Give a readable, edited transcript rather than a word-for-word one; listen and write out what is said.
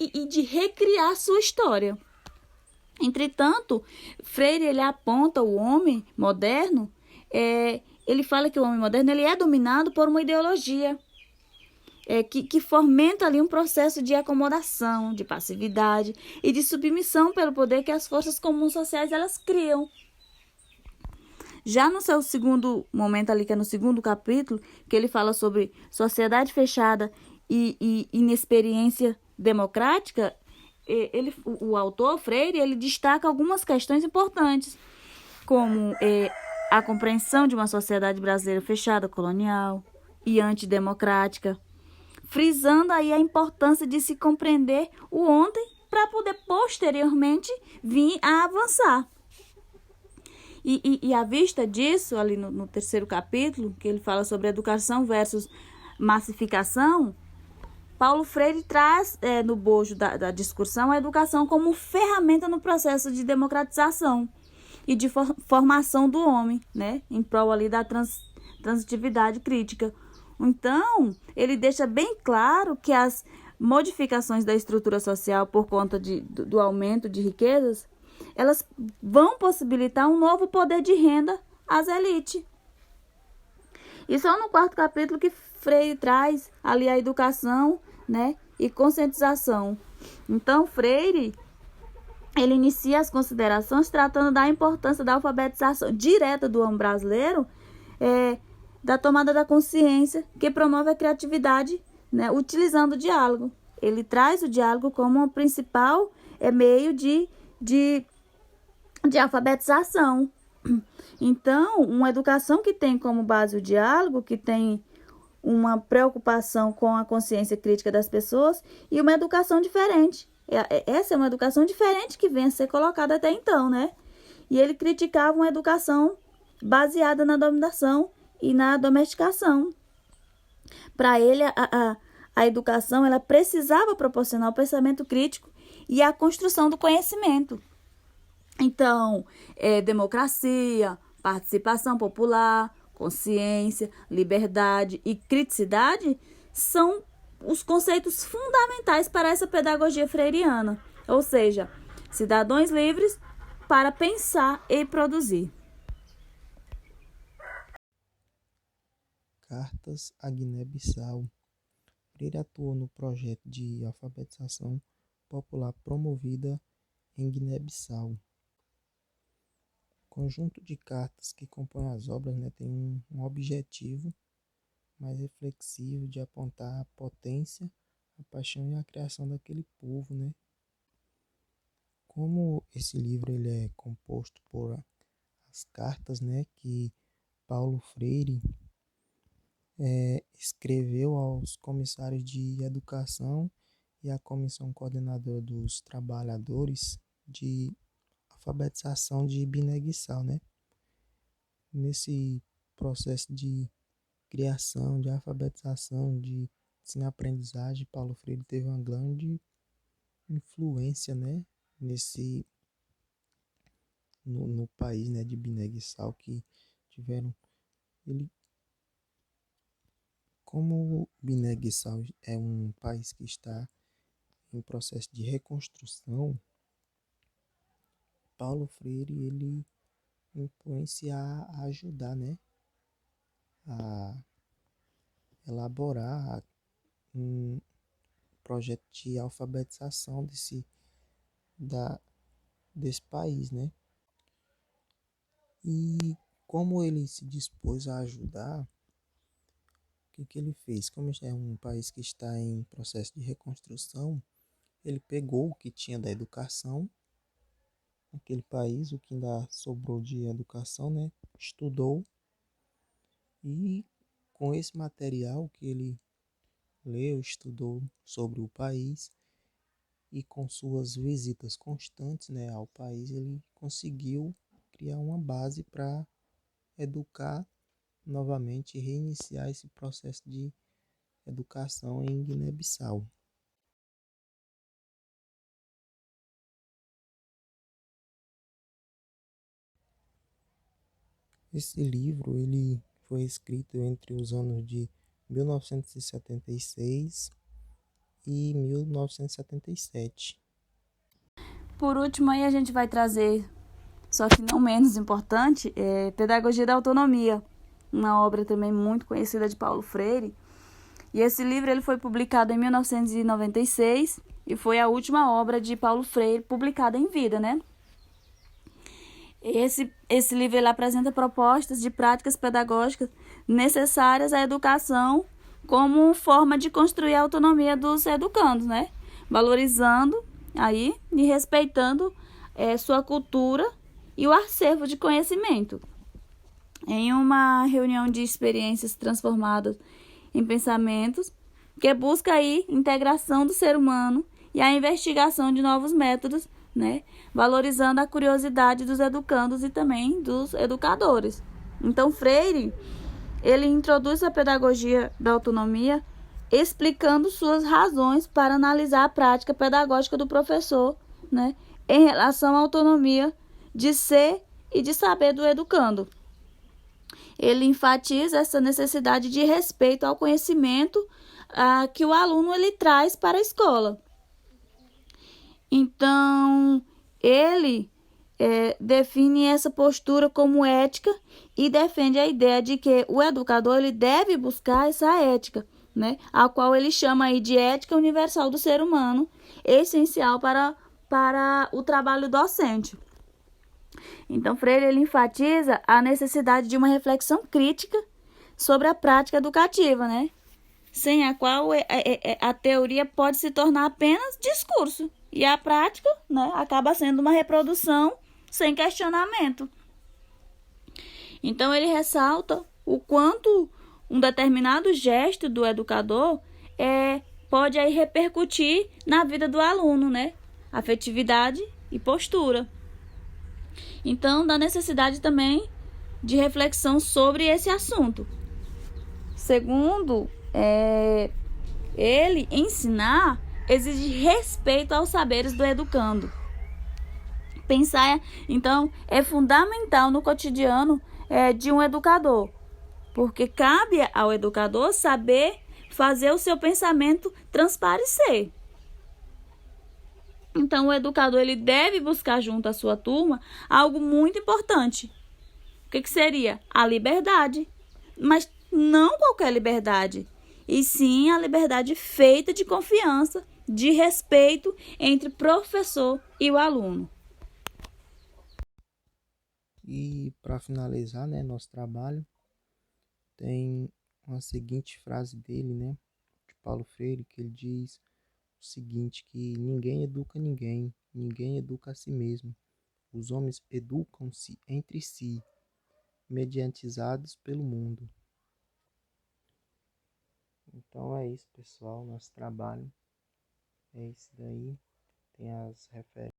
e de recriar sua história. Entretanto, Freire ele aponta o homem moderno, ele fala que o homem moderno ele é dominado por uma ideologia que fomenta ali um processo de acomodação, de passividade e de submissão pelo poder que as forças comuns sociais elas criam. Já no seu segundo momento ali, que é no segundo capítulo, que ele fala sobre sociedade fechada e inexperiência democrática, o autor, Freire, ele destaca algumas questões importantes, como a compreensão de uma sociedade brasileira fechada, colonial e antidemocrática, frisando aí a importância de se compreender o ontem para poder posteriormente vir a avançar. E à vista disso, ali no terceiro capítulo, que ele fala sobre educação versus massificação, Paulo Freire traz no bojo da discussão a educação como ferramenta no processo de democratização e de formação do homem, né, em prol ali da transitividade crítica. Então, ele deixa bem claro que as modificações da estrutura social por conta do aumento de riquezas, elas vão possibilitar um novo poder de renda às elites. E só no quarto capítulo que Freire traz ali a educação, né, e conscientização. Então, Freire, ele inicia as considerações tratando da importância da alfabetização direta do homem brasileiro, da tomada da consciência, que promove a criatividade, né, utilizando o diálogo. Ele traz o diálogo como o principal meio de alfabetização. Então, uma educação que tem como base o diálogo, que tem uma preocupação com a consciência crítica das pessoas e uma educação diferente. Essa é uma educação diferente que vem a ser colocada até então, né? E ele criticava uma educação baseada na dominação e na domesticação. Para ele, a educação ela precisava proporcionar o pensamento crítico e a construção do conhecimento. Então, democracia, participação popular, consciência, liberdade e criticidade são os conceitos fundamentais para essa pedagogia freiriana, ou seja, cidadãos livres para pensar e produzir. Cartas à Guiné-Bissau. Freire atuou no projeto de alfabetização popular promovida em Guiné-Bissau. O conjunto de cartas que compõem as obras, né, tem um objetivo mais reflexivo de apontar a potência, a paixão e a criação daquele povo, né? Como esse livro ele é composto por as cartas, né, que Paulo Freire escreveu aos comissários de educação e à comissão coordenadora dos trabalhadores de alfabetização de Guiné-Bissau, né? Nesse processo de criação, de alfabetização, de ensino-aprendizagem, Paulo Freire teve uma grande influência, né? No país, né, de Guiné-Bissau, que tiveram ele como Guiné-Bissau é um país que está em processo de reconstrução. Paulo Freire ele influencia a ajudar, né, a elaborar um projeto de alfabetização desse país, né? E como ele se dispôs a ajudar, o que ele fez? Como é um país que está em processo de reconstrução, ele pegou o que tinha da educação naquele país, o que ainda sobrou de educação, né? Estudou e com esse material que ele leu, estudou sobre o país e com suas visitas constantes, né, ao país, ele conseguiu criar uma base para educar novamente e reiniciar esse processo de educação em Guiné-Bissau. Esse livro ele foi escrito entre os anos de 1976 e 1977. Por último, aí a gente vai trazer, só que não menos importante, Pedagogia da Autonomia, uma obra também muito conhecida de Paulo Freire. E esse livro ele foi publicado em 1996 e foi a última obra de Paulo Freire publicada em vida, né? Esse livro ele apresenta propostas de práticas pedagógicas necessárias à educação como forma de construir a autonomia dos educandos, né? Valorizando aí e respeitando sua cultura e o acervo de conhecimento. Em uma reunião de experiências transformadas em pensamentos, que busca aí integração do ser humano e a investigação de novos métodos, né, valorizando a curiosidade dos educandos e também dos educadores. Então, Freire, ele introduz a pedagogia da autonomia, explicando suas razões para analisar a prática pedagógica do professor, né, em relação à autonomia de ser e de saber do educando. Ele enfatiza essa necessidade de respeito ao conhecimento que o aluno ele traz para a escola. Então, ele define essa postura como ética e defende a ideia de que o educador ele deve buscar essa ética, né, a qual ele chama aí de ética universal do ser humano, essencial para o trabalho docente. Então, Freire ele enfatiza a necessidade de uma reflexão crítica sobre a prática educativa, né? Sem a qual a teoria pode se tornar apenas discurso e a prática, né, acaba sendo uma reprodução sem questionamento. Então, ele ressalta o quanto um determinado gesto do educador pode aí repercutir na vida do aluno, né? Afetividade e postura. Então, da necessidade também de reflexão sobre esse assunto. Segundo, ele ensinar exige respeito aos saberes do educando. Pensar, então, é fundamental no cotidiano de um educador, porque cabe ao educador saber fazer o seu pensamento transparecer. Então, o educador ele deve buscar junto à sua turma algo muito importante. O que seria? A liberdade. Mas não qualquer liberdade, e sim a liberdade feita de confiança, de respeito entre professor e o aluno. E para finalizar, né, nosso trabalho, tem uma seguinte frase dele, né, de Paulo Freire, que ele diz o seguinte, que ninguém educa a si mesmo. Os homens educam-se entre si, mediatizados pelo mundo. Então é isso, pessoal. Nosso trabalho é isso daí. Tem as referências.